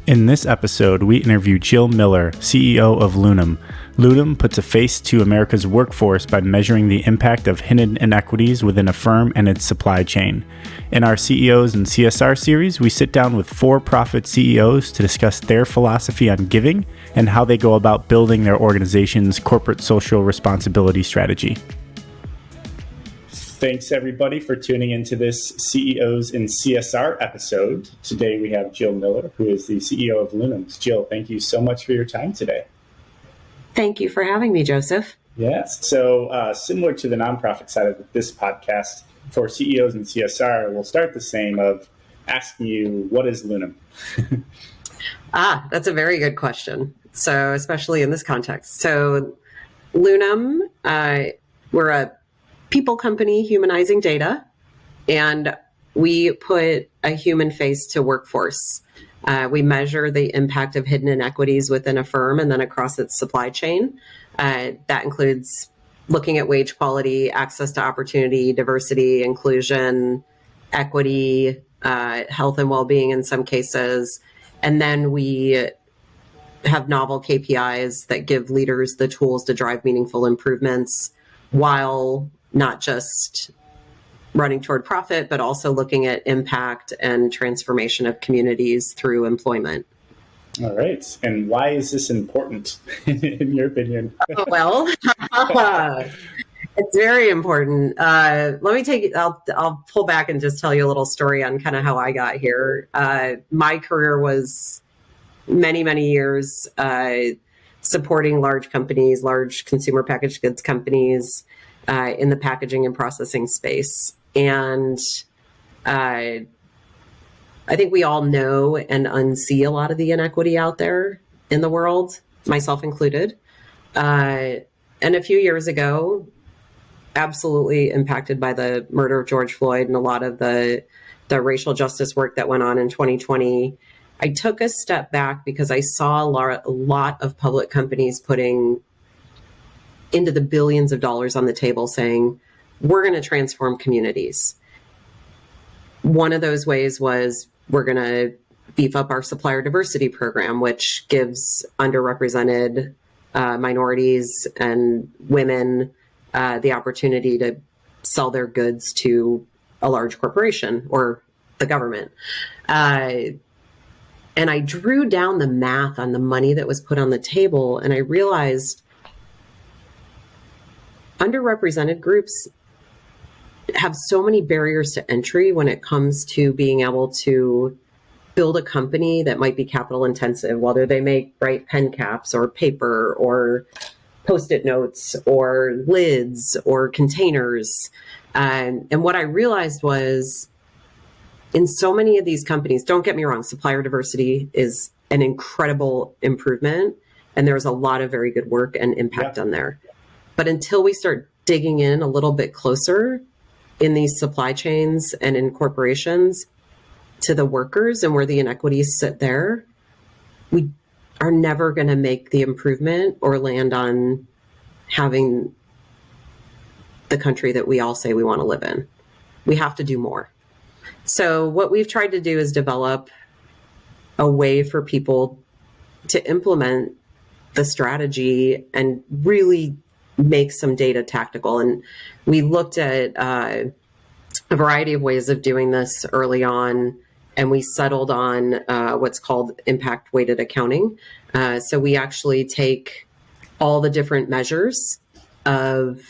In this episode, we interview Jill Miller, CEO of Lunum. Lunum puts a face to America's workforce by measuring the impact of hidden inequities within a firm and its supply chain. In our CEOs and CSR series, we sit down with for-profit CEOs to discuss their philosophy on giving and how they go about building their organization's corporate social responsibility strategy. Thanks, everybody, for tuning into this CEOs and CSR episode. Today, we have Jill Miller, who is the CEO of Lunum. Jill, thank you so much for your time today. Thank you for having me, Joseph. Yes. So similar to the nonprofit side of this podcast, for CEOs and CSR, we'll start the same of asking you, what is Lunum? That's a very good question. So especially in this context. So Lunum, we're a people company humanizing data, and we put a human face to workforce. We measure the impact of hidden inequities within a firm and then across its supply chain. That includes looking at wage quality, access to opportunity, diversity, inclusion, equity, health and well-being in some cases. And then we have novel KPIs that give leaders the tools to drive meaningful improvements while not just running toward profit, but also looking at impact and transformation of communities through employment. All right. And why is this important, in your opinion? Well, it's very important. I'll pull back and just tell you a little story on kind of how I got here. My career was many years supporting large companies, large consumer packaged goods companies, in the packaging and processing space. And I think we all know and unsee a lot of the inequity out there in the world, myself included. And a few years ago, absolutely impacted by the murder of George Floyd and a lot of the racial justice work that went on in 2020, I took a step back because I saw a lot of public companies putting into the billions of dollars on the table saying, we're going to transform communities. One of those ways was we're going to beef up our supplier diversity program, which gives underrepresented minorities and women the opportunity to sell their goods to a large corporation or the government. And I drew down the math on the money that was put on the table, and I realized underrepresented groups have so many barriers to entry when it comes to being able to build a company that might be capital intensive, whether they make pen caps or paper or Post-it notes or lids or containers. And what I realized was in so many of these companies, don't get me wrong, supplier diversity is an incredible improvement, and there's a lot of very good work and impact done there. But until we start digging in a little bit closer in these supply chains and in corporations to the workers and where the inequities sit there, we are never going to make the improvement or land on having the country that we all say we want to live in. We have to do more. So what we've tried to do is develop a way for people to implement the strategy and really make some data tactical. And we looked at a variety of ways of doing this early on, and we settled on what's called impact weighted accounting. So we actually take all the different measures of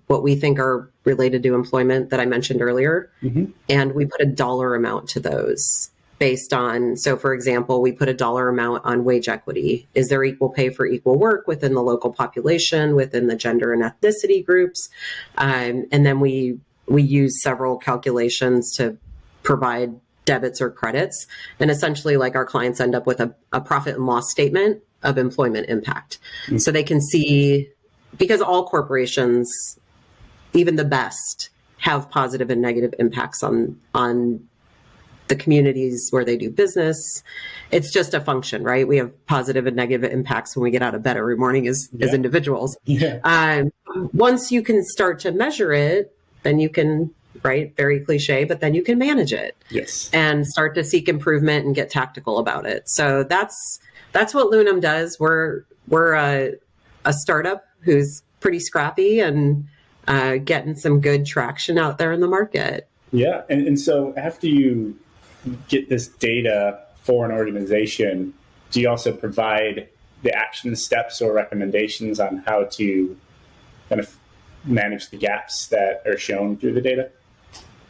what we think are related to employment that I mentioned earlier, and we put a dollar amount to those based on, so for example, we put a dollar amount on wage equity. Is there equal pay for equal work within the local population, within the gender and ethnicity groups? And then we use several calculations to provide debits or credits. And essentially, like, our clients end up with a profit and loss statement of employment impact. So they can see, because all corporations, even the best, have positive and negative impacts on the communities where they do business. It's just a function, right? We have positive and negative impacts when we get out of bed every morning as individuals. Once you can start to measure it, then you can right? Very cliche, but then you can manage it. Yes. And start to seek improvement and get tactical about it. So that's what Lunum does. We're a startup who's pretty scrappy and getting some good traction out there in the market. Yeah. And so after you get this data for an organization, do you also provide the action steps or recommendations on how to kind of manage the gaps that are shown through the data?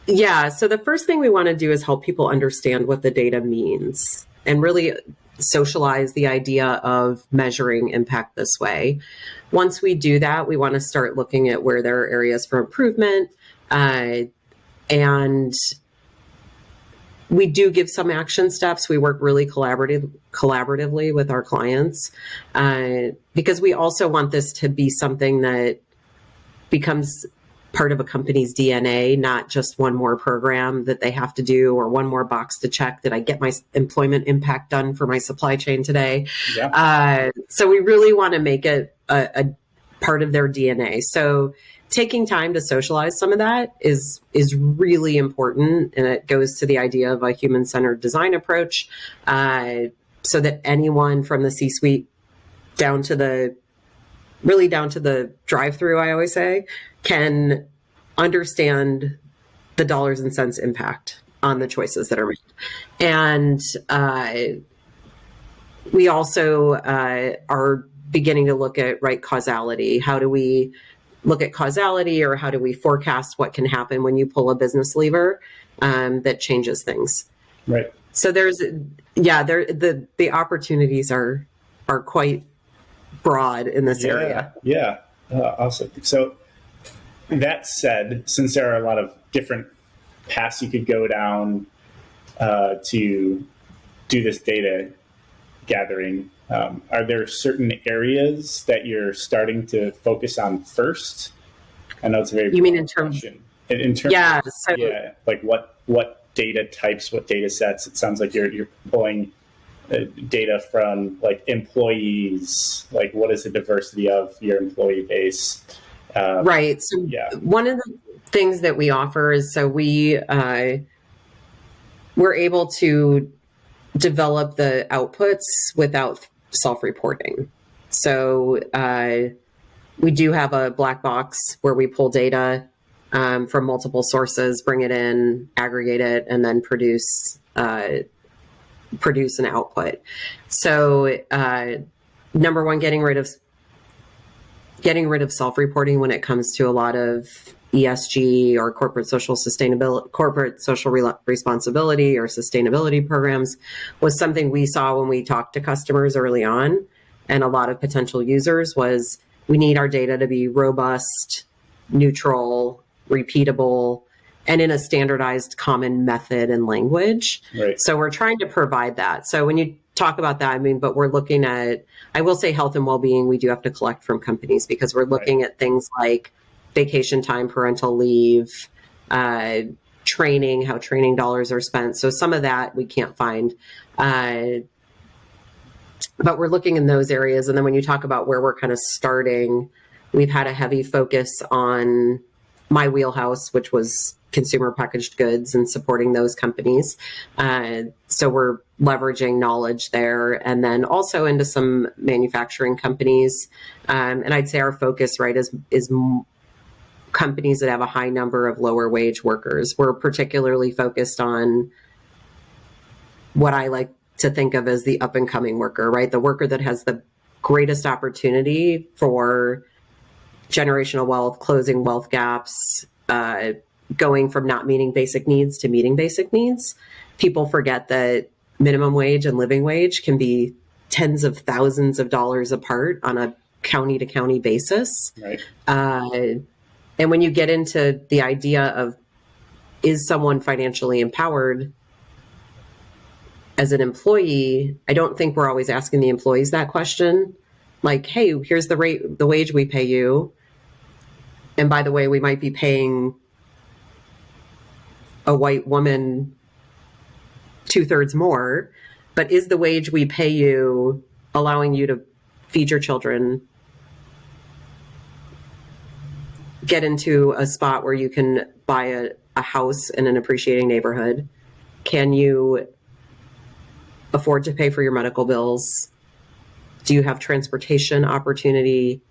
Yeah. So the first thing we want to do is help people understand what the data means and really socialize the idea of measuring impact this way. Once we do that, we want to start looking at where there are areas for improvement. And we do give some action steps. We work really collaboratively with our clients because we also want this to be something that becomes part of a company's DNA, not just one more program that they have to do or one more box to check. Did I get my employment impact done for my supply chain today? Yeah. So we really want to make it a part of their DNA. So taking time to socialize some of that is really important. And it goes to the idea of a human-centered design approach so that anyone from the C-suite down to the drive-through, I always say, can understand the dollars and cents impact on the choices that are made. And we also are beginning to look at causality. How do we look at causality, or how do we forecast what can happen when you pull a business lever that changes things? Right. So the opportunities are quite broad in this area. Yeah. Awesome. So that said, since there are a lot of different paths you could go down to do this data gathering, are there certain areas that you're starting to focus on first? I know it's a very You mean in terms? In terms Yeah. of, like what data types, what data sets? It sounds like you're pulling data from like employees. Like, what is the diversity of your employee base? Right. So one of the things that we offer is we're able to develop the outputs without self-reporting. So we do have a black box where we pull data from multiple sources, bring it in, aggregate it, and then produce an output. So number one, getting rid of self-reporting when it comes to a lot of ESG or corporate social responsibility or sustainability programs was something we saw when we talked to customers early on, and a lot of potential users was we need our data to be robust, neutral, repeatable, and in a standardized common method and language. Right. So we're trying to provide that. So when you talk about that, but we're looking at, I will say health and well-being, we do have to collect from companies because we're looking at things like vacation time, parental leave, training, how training dollars are spent. So some of that we can't find. But we're looking in those areas. And then when you talk about where we're kind of starting, we've had a heavy focus on my wheelhouse, which was consumer packaged goods and supporting those companies. So we're leveraging knowledge there, and then also into some manufacturing companies. And I'd say our focus, is companies that have a high number of lower wage workers. We're particularly focused on what I like to think of as the up and coming worker, right? The worker that has the greatest opportunity for generational wealth, closing wealth gaps, going from not meeting basic needs to meeting basic needs. People forget that minimum wage and living wage can be tens of thousands of dollars apart on a county to county basis. Right. And when you get into the idea of, is someone financially empowered as an employee, I don't think we're always asking the employees that question. Like, hey, here's the wage we pay you. And by the way, we might be paying a white woman 2/3 more, but is the wage we pay you allowing you to feed your children, get into a spot where you can buy a house in an appreciating neighborhood? Can you afford to pay for your medical bills? Do you have transportation opportunity?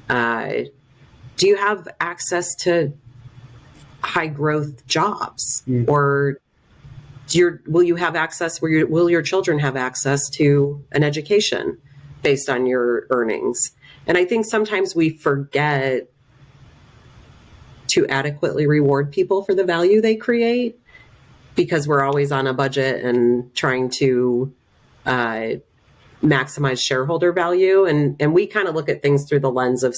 Do you have access to high growth jobs? Or will you have access, will your children have access to an education based on your earnings? And I think sometimes we forget to adequately reward people for the value they create, because we're always on a budget and trying to maximize shareholder value. And we kind of look at things through the lens of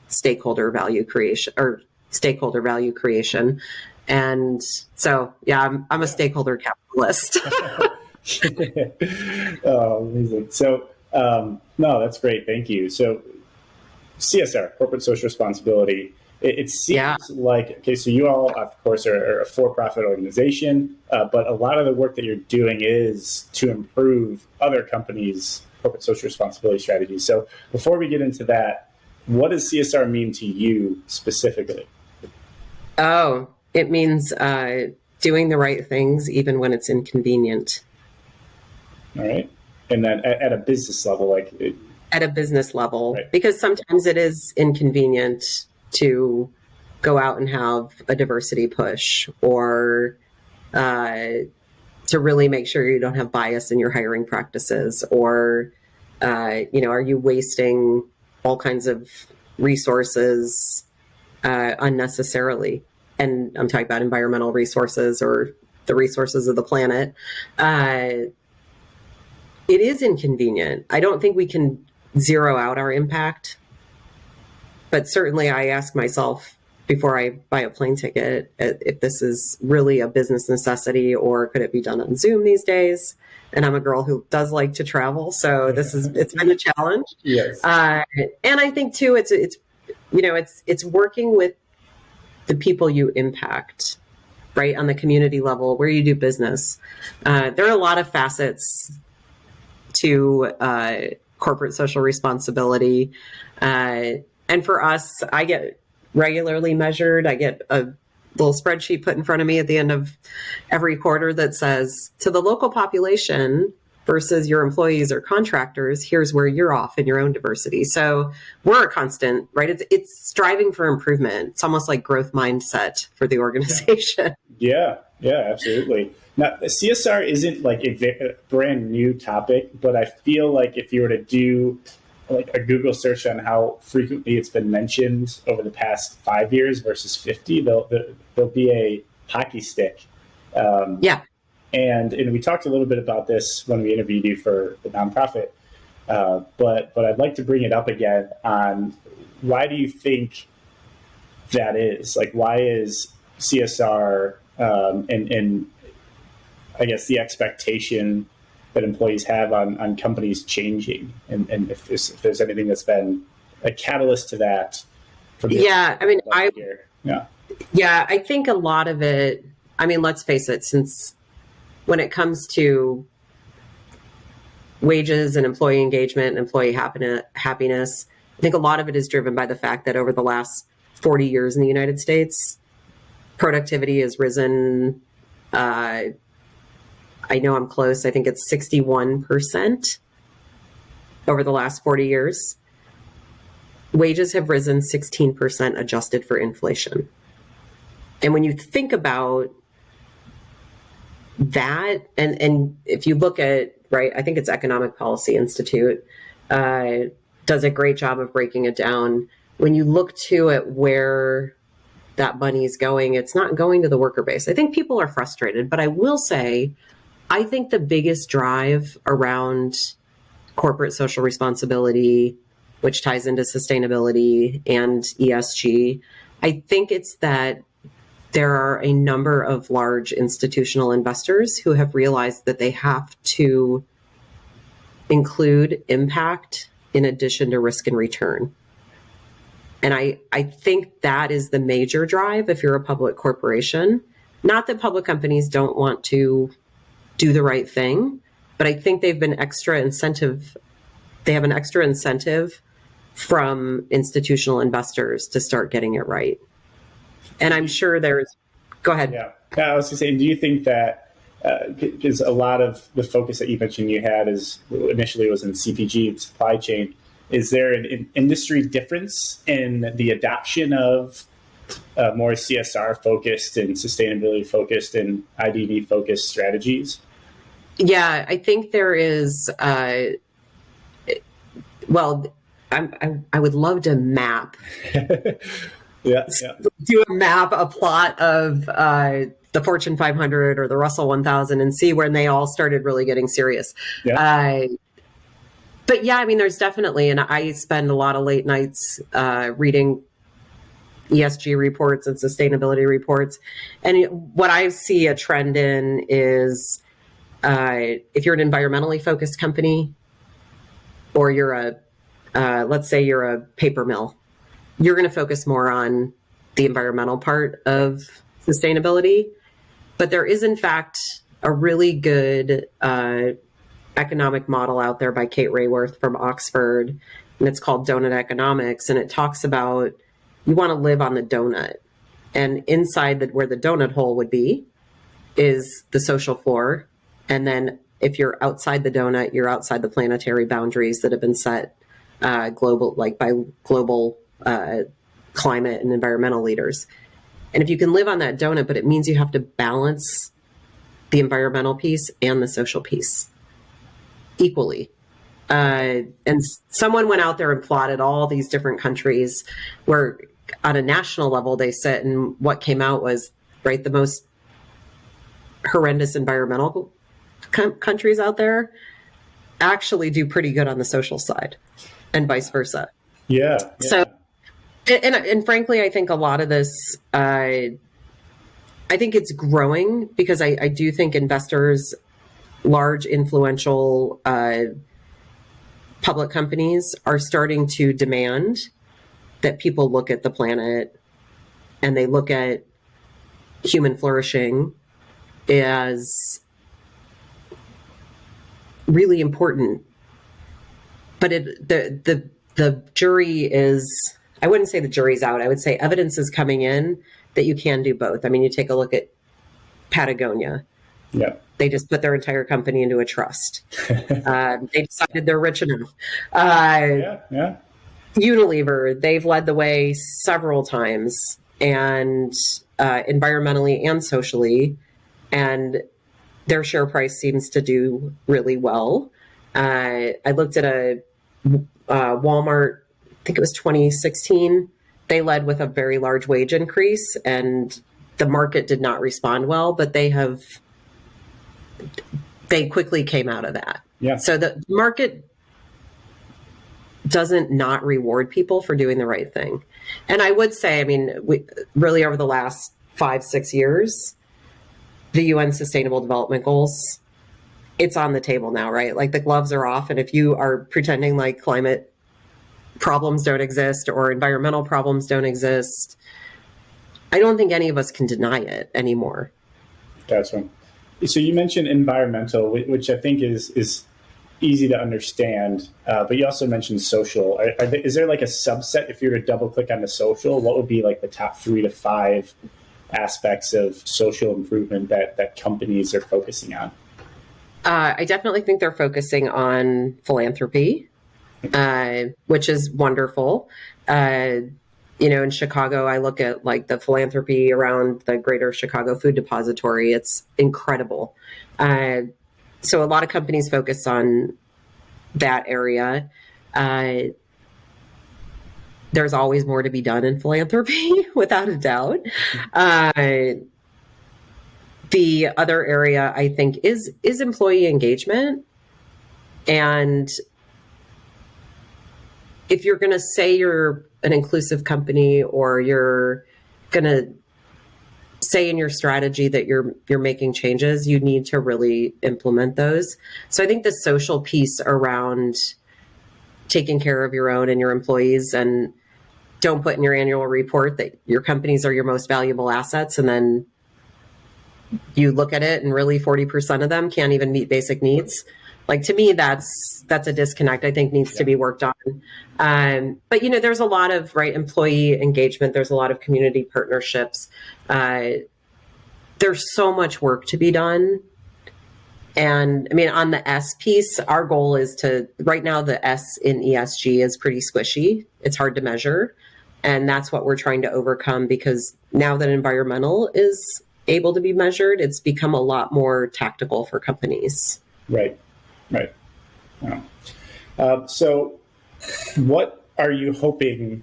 stakeholder value creation. And so, yeah, I'm a stakeholder capitalist. Oh, amazing. So, no, that's great. Thank you. So CSR, corporate social responsibility, it seems like, okay, so you all, of course, are a for-profit organization, but a lot of the work that you're doing is to improve other companies' corporate social responsibility strategies. So before we get into that, what does CSR mean to you specifically? Oh, it means doing the right things even when it's inconvenient. All right. And then at a business level, at a business level, right. Because sometimes it is inconvenient to go out and have a diversity push, or to really make sure you don't have bias in your hiring practices, or are you wasting all kinds of resources unnecessarily? And I'm talking about environmental resources or the resources of the planet. It is inconvenient. I don't think we can zero out our impact, but certainly I ask myself before I buy a plane ticket if this is really a business necessity, or could it be done on Zoom these days? And I'm a girl who does like to travel, so it's been a challenge. Yes. And I think too, it's working with the people you impact, right, on the community level where you do business. There are a lot of facets to corporate social responsibility. And for us, I get regularly measured. I get a little spreadsheet put in front of me at the end of every quarter that says, to the local population versus your employees or contractors, here's where you're off in your own diversity. So we're a constant, right? It's striving for improvement. It's almost like growth mindset for the organization. Yeah, absolutely. Now, CSR isn't like a brand new topic, but I feel like if you were to do like a Google search on how frequently it's been mentioned over the past 5 years versus 50, there'll be a hockey stick. And we talked a little bit about this when we interviewed you for the nonprofit, but I'd like to bring it up again on why do you think that is? Like, why is CSR and I guess the expectation that employees have on companies changing, and if there's anything that's been a catalyst to that? I think a lot of it, let's face it, since when it comes to wages and employee engagement and employee happiness, I think a lot of it is driven by the fact that over the last 40 years in the United States, productivity has risen. I know I'm close. I think it's 61% over the last 40 years. Wages have risen 16% adjusted for inflation. And when you think about that, and if you look at, right, I think it's Economic Policy Institute, does a great job of breaking it down. When you look to it where that money is going, it's not going to the worker base. I think people are frustrated, but I will say, I think the biggest drive around corporate social responsibility, which ties into sustainability and ESG, I think it's that there are a number of large institutional investors who have realized that they have to include impact in addition to risk and return. And I think that is the major drive if you're a public corporation. Not that public companies don't want to do the right thing, but I think they have an extra incentive from institutional investors to start getting it right. And I'm sure there's Go ahead. Yeah. I was going to say, do you think that, because a lot of the focus that you mentioned you had is initially was in CPG and supply chain, is there an industry difference in the adoption of more CSR focused and sustainability focused and IDD focused strategies? Yeah, I think there is. Well, I would love to map. Yeah. Do a map, a plot of the Fortune 500 or the Russell 1000 and see when they all started really getting serious. Yeah. But yeah, I mean, there's definitely, and I spend a lot of late nights reading ESG reports and sustainability reports. And what I see a trend in is if you're an environmentally focused company, or you're let's say you're a paper mill, you're going to focus more on the environmental part of sustainability. But there is, in fact, a really good economic model out there by Kate Rayworth from Oxford, and it's called Donut Economics. And it talks about you want to live on the donut. And inside where the donut hole would be is the social floor. And then if you're outside the donut, you're outside the planetary boundaries that have been set by global climate and environmental leaders. And if you can live on that donut, but it means you have to balance the environmental piece and the social piece equally. And someone went out there and plotted all these different countries where on a national level they sit, and what came out was, right, the most horrendous environmental countries out there actually do pretty good on the social side, and vice versa. Yeah. So, and frankly, I think a lot of this, I think it's growing because I do think investors, large influential public companies are starting to demand that people look at the planet and they look at human flourishing as really important. But the jury is, I wouldn't say the jury's out. I would say evidence is coming in that you can do both. I mean, you take a look at Patagonia. Yeah. They just put their entire company into a trust. They decided they're rich enough. Yeah. Unilever, they've led the way several times, and environmentally and socially, and their share price seems to do really well. I looked at a Walmart, I think it was 2016. They led with a very large wage increase, and the market did not respond well, but they quickly came out of that. Yeah. So the market doesn't not reward people for doing the right thing. And I would say, I mean, we really over the last 5-6 years, the UN Sustainable Development Goals, it's on the table now, right? Like the gloves are off. And if you are pretending like climate problems don't exist or environmental problems don't exist, I don't think any of us can deny it anymore. Gotcha. So you mentioned environmental, which I think is easy to understand, but you also mentioned social. Is there like a subset, if you were to double click on the social, what would be like the top 3 to 5 aspects of social improvement that companies are focusing on? I definitely think they're focusing on philanthropy, which is wonderful. In Chicago, I look at like the philanthropy around the Greater Chicago Food Depository. It's incredible. So a lot of companies focus on that area. There's always more to be done in philanthropy, without a doubt. The other area I think is employee engagement. And if you're going to say you're an inclusive company, or you're going to say in your strategy that you're making changes, you need to really implement those. So I think the social piece around taking care of your own and your employees, and don't put in your annual report that your companies are your most valuable assets, and then you look at it and really 40% of them can't even meet basic needs. Like, to me, that's a disconnect I think needs to be worked on. But, there's a lot of employee engagement. There's a lot of community partnerships. there's so much work to be done. And I mean, on the S piece, our goal is to, right now, the S in ESG is pretty squishy. It's hard to measure. And that's what we're trying to overcome, because now that environmental is able to be measured, it's become a lot more tactical for companies. Right. Wow. So what are you hoping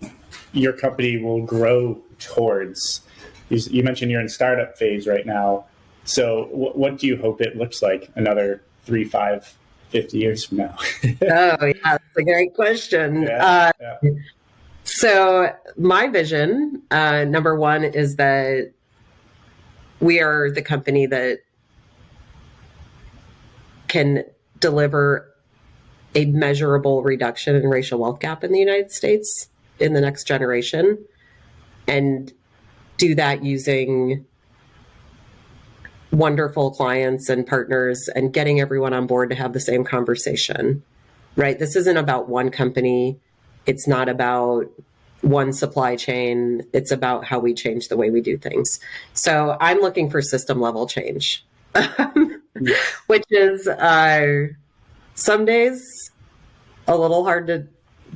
your company will grow towards? You mentioned you're in startup phase right now. So what do you hope it looks like another 3, 5, 50 years from now? Oh, yeah, that's a great question. So my vision, number one, is that we are the company that can deliver a measurable reduction in racial wealth gap in the United States in the next generation, and do that using wonderful clients and partners and getting everyone on board to have the same conversation, right? This isn't about one company. It's not about one supply chain. It's about how we change the way we do things. So I'm looking for system level change, which is some days a little hard to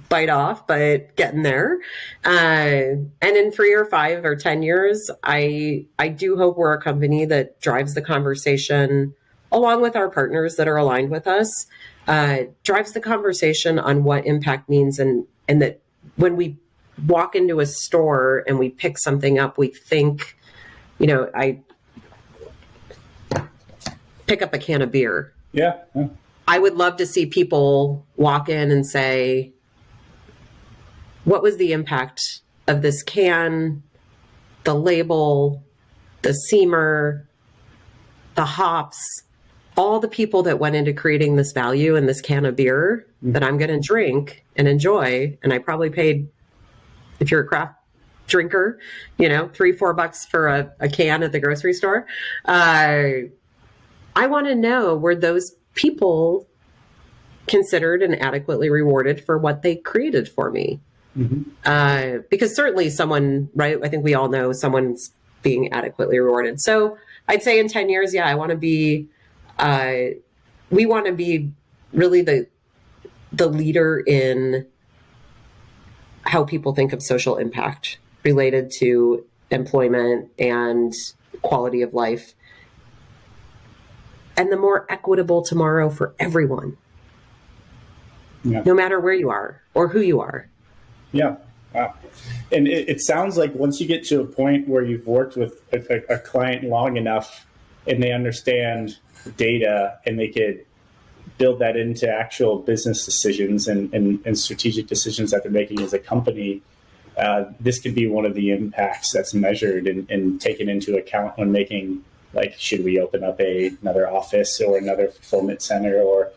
bite off, but getting there. And in 3 or 5 or 10 years, I do hope we're a company that drives the conversation, along with our partners that are aligned with us, drives the conversation on what impact means, and that when we walk into a store and we pick something up, we think, I pick up a can of beer. Yeah. I would love to see people walk in and say, what was the impact of this can, the label, the seamer, the hops, all the people that went into creating this value in this can of beer that I'm going to drink and enjoy. And I probably paid, if you're a craft drinker, $3-4 for a can at the grocery store. I want to know, were those people considered and adequately rewarded for what they created for me? Mm-hmm. Because certainly someone, right? I think we all know someone's being adequately rewarded. So I'd say in 10 years, I want to be, we want to be really the leader in how people think of social impact related to employment and quality of life, and the more equitable tomorrow for everyone, no matter where you are or who you are. Yeah. Wow. And it sounds like once you get to a point where you've worked with a client long enough and they understand the data and they could build that into actual business decisions and strategic decisions that they're making as a company, this could be one of the impacts that's measured and taken into account when making, like, should we open up another office or another fulfillment center, or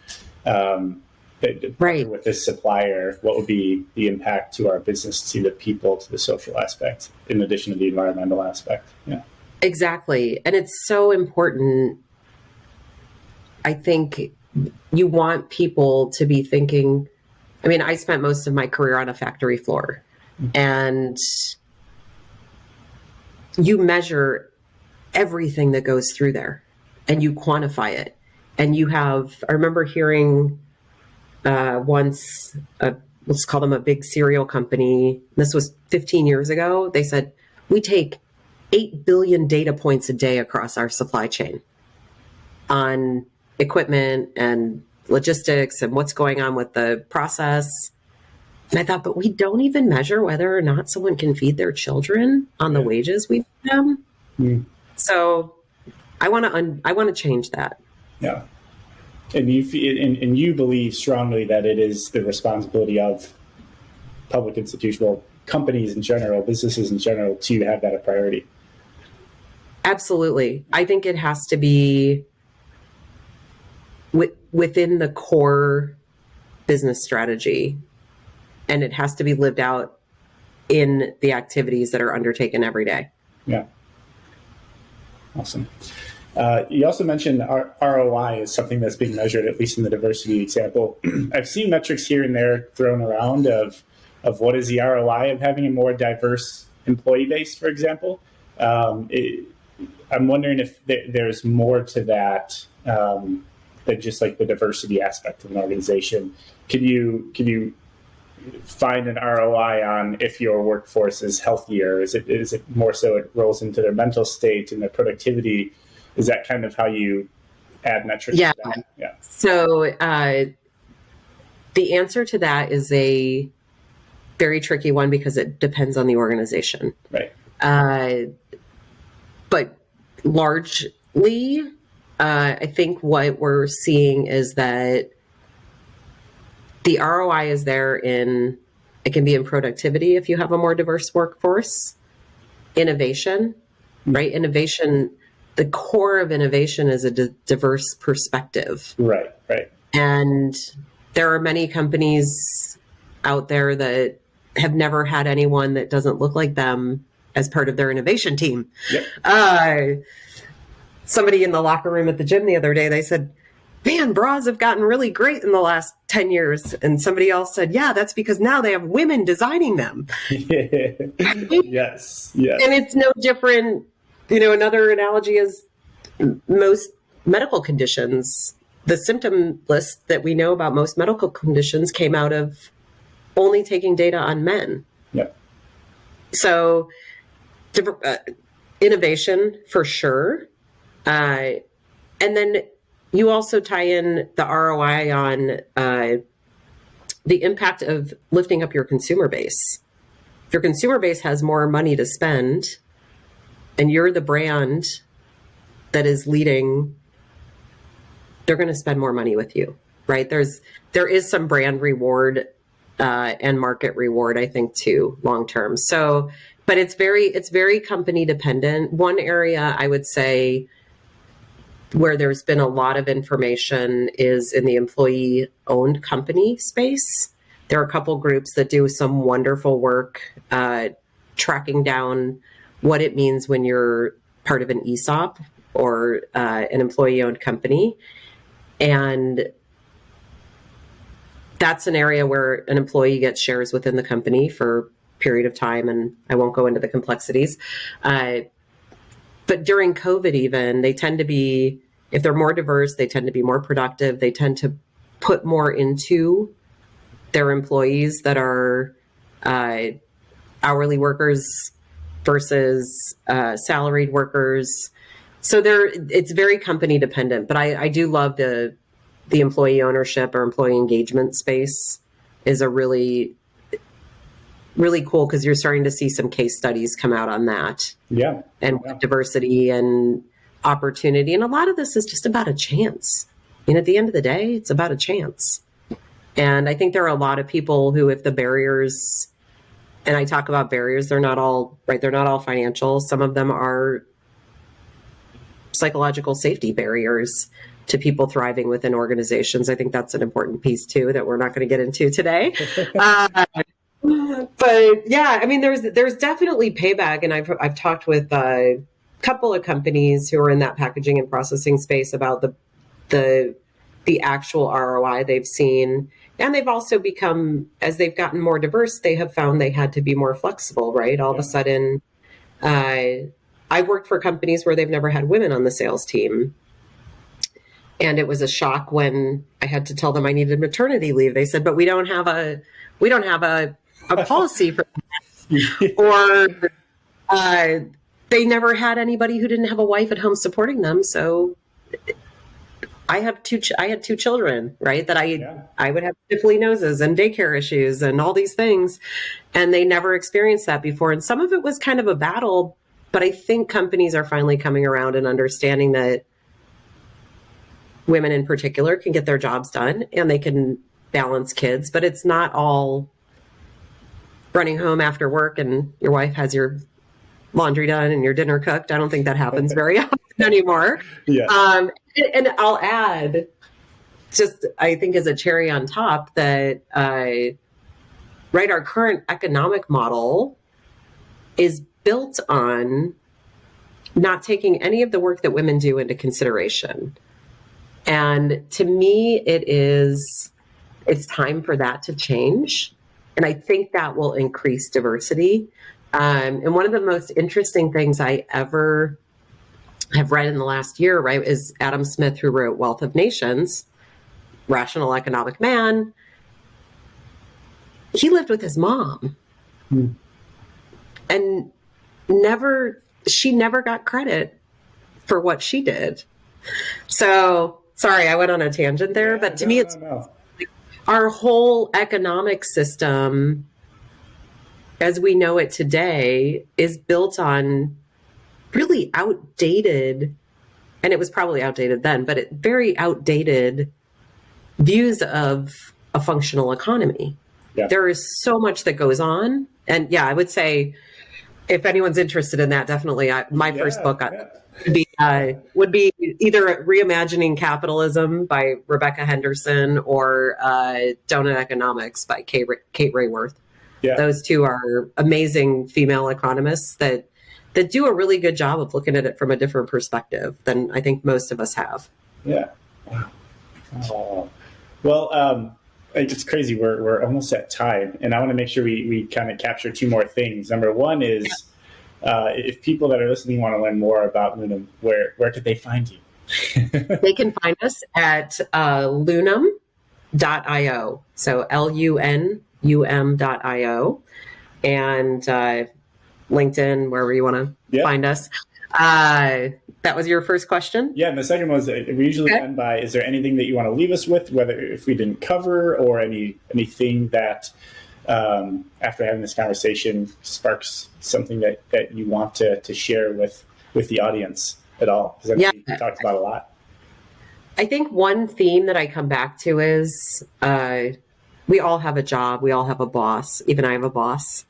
right, with this supplier, what would be the impact to our business, to the people, to the social aspect, in addition to the environmental aspect? Yeah, exactly. And it's so important. I think you want people to be thinking, I mean, I spent most of my career on a factory floor, and you measure everything that goes through there and you quantify it. And you have, I remember hearing once, let's call them a big cereal company. This was 15 years ago. They said, we take 8 billion data points a day across our supply chain on equipment and logistics and what's going on with the process. And I thought, but we don't even measure whether or not someone can feed their children on the wages we pay them. So I want to change that. Yeah. And you believe strongly that it is the responsibility of public institutional companies in general, businesses in general, to have that a priority. Absolutely. I think it has to be within the core business strategy, and it has to be lived out in the activities that are undertaken every day. Yeah. Awesome. You also mentioned ROI is something that's being measured, at least in the diversity example. I've seen metrics here and there thrown around of what is the ROI of having a more diverse employee base, for example. I'm wondering if there's more to that than just like the diversity aspect of an organization. Can you find an ROI on if your workforce is healthier? Is it more so it rolls into their mental state and their productivity? Is that kind of how you add metrics to that? Yeah. So the answer to that is a very tricky one because it depends on the organization. Right. But largely, I think what we're seeing is that the ROI is there it can be in productivity if you have a more diverse workforce, innovation, right? Innovation, the core of innovation is a diverse perspective. Right. And there are many companies out there that have never had anyone that doesn't look like them as part of their innovation team. Yep. Somebody in the locker room at the gym the other day, they said, man, bras have gotten really great in the last 10 years. And somebody else said, yeah, that's because now they have women designing them. Yes. And it's no different. Another analogy is most medical conditions. The symptom list that we know about most medical conditions came out of only taking data on men. Yep. So innovation for sure. And then you also tie in the ROI on the impact of lifting up your consumer base. If your consumer base has more money to spend and you're the brand that is leading, they're going to spend more money with you, right? There is some brand reward and market reward, I think, too, long term. So, but it's very company dependent. One area I would say where there's been a lot of information is in the employee-owned company space. There are a couple groups that do some wonderful work tracking down what it means when you're part of an ESOP or an employee-owned company. And that's an area where an employee gets shares within the company for a period of time, and I won't go into the complexities. But during COVID even, they tend to be, if they're more diverse, they tend to be more productive. They tend to put more into their employees that are hourly workers versus salaried workers. So it's very company dependent, but I do love the employee ownership or employee engagement space is a really, really cool because you're starting to see some case studies come out on that. Yeah. And diversity and opportunity. And a lot of this is just about a chance. At the end of the day, it's about a chance. And I think there are a lot of people who, if the barriers, and I talk about barriers, they're not all, right? They're not all financial. Some of them are psychological safety barriers to people thriving within organizations. I think that's an important piece too that we're not going to get into today. But yeah, I mean, there's definitely payback, and I've talked with a couple of companies who are in that packaging and processing space about the actual ROI they've seen, and they've also become, as they've gotten more diverse, they have found they had to be more flexible. Right, all of a sudden, I've worked for companies where they've never had women on the sales team. And it was a shock when I had to tell them I needed maternity leave. They said, but we don't have a policy for that. Or they never had anybody who didn't have a wife at home supporting them. So I had two children, right? That I would have sniffly noses and daycare issues and all these things. And they never experienced that before. And some of it was kind of a battle, but I think companies are finally coming around and understanding that women in particular can get their jobs done and they can balance kids, but it's not all running home after work and your wife has your laundry done and your dinner cooked. I don't think that happens very often anymore. Yeah. And I'll add, just I think as a cherry on top, that our current economic model is built on not taking any of the work that women do into consideration. And to me, it's time for that to change. And I think that will increase diversity. And one of the most interesting things I ever have read in the last year, right, is Adam Smith, who wrote Wealth of Nations, Rational Economic Man. He lived with his mom and she never got credit for what she did. So sorry, I went on a tangent there, but to me, it's our whole economic system as we know it today is built on really outdated, and it was probably outdated then, but very outdated views of a functional economy. Yeah. There is so much that goes on. And yeah, I would say if anyone's interested in that, definitely my first book would be either Reimagining Capitalism by Rebecca Henderson or Donut Economics by Kate Raworth. Yeah. Those two are amazing female economists that do a really good job of looking at it from a different perspective than I think most of us have. Yeah. Oh. Well, it's crazy. We're almost at time, and I want to make sure we kind of capture two more things. Number one is if people that are listening want to learn more about Lunum, where could they find you? They can find us at lunum.io. So LUNUM.io, and LinkedIn, wherever you want to find us. That was your first question? Yeah, and the second was, we usually end by, is there anything that you want to leave us with, whether if we didn't cover, or anything that after having this conversation sparks something that you want to share with the audience at all? Because we talked about a lot. I think one theme that I come back to is we all have a job. We all have a boss. Even I have a boss.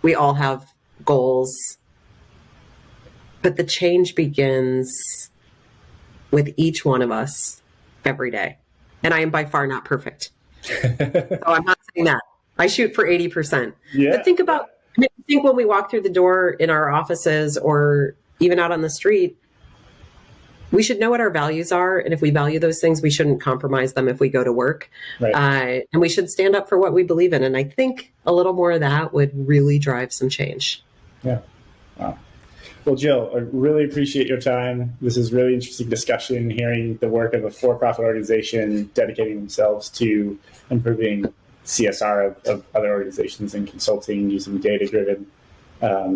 We all have goals. But the change begins with each one of us every day. And I am by far not perfect. So I'm not saying that. I shoot for 80%. Yeah. But think when we walk through the door in our offices or even out on the street, we should know what our values are. And if we value those things, we shouldn't compromise them if we go to work. Right. And we should stand up for what we believe in. And I think a little more of that would really drive some change. Yeah. Wow. Well, Jill, I really appreciate your time. This is really interesting discussion, hearing the work of a for-profit organization dedicating themselves to improving CSR of other organizations and consulting using data-driven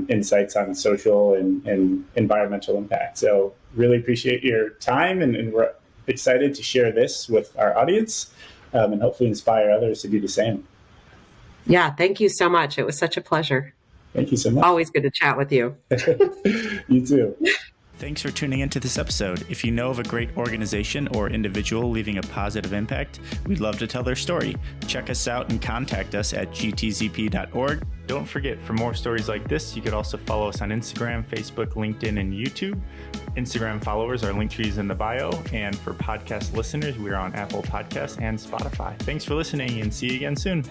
insights on social and environmental impact. So really appreciate your time, and we're excited to share this with our audience and hopefully inspire others to do the same. Yeah, thank you so much. It was such a pleasure. Thank you so much. Always good to chat with you. You too. Thanks for tuning into this episode. If you know of a great organization or individual leaving a positive impact, we'd love to tell their story. Check us out and contact us at gtzp.org. Don't forget, for more stories like this, you could also follow us on Instagram, Facebook, LinkedIn, and YouTube. Instagram followers, our link trees in the bio. And for podcast listeners, we're on Apple Podcasts and Spotify. Thanks for listening, and see you again soon.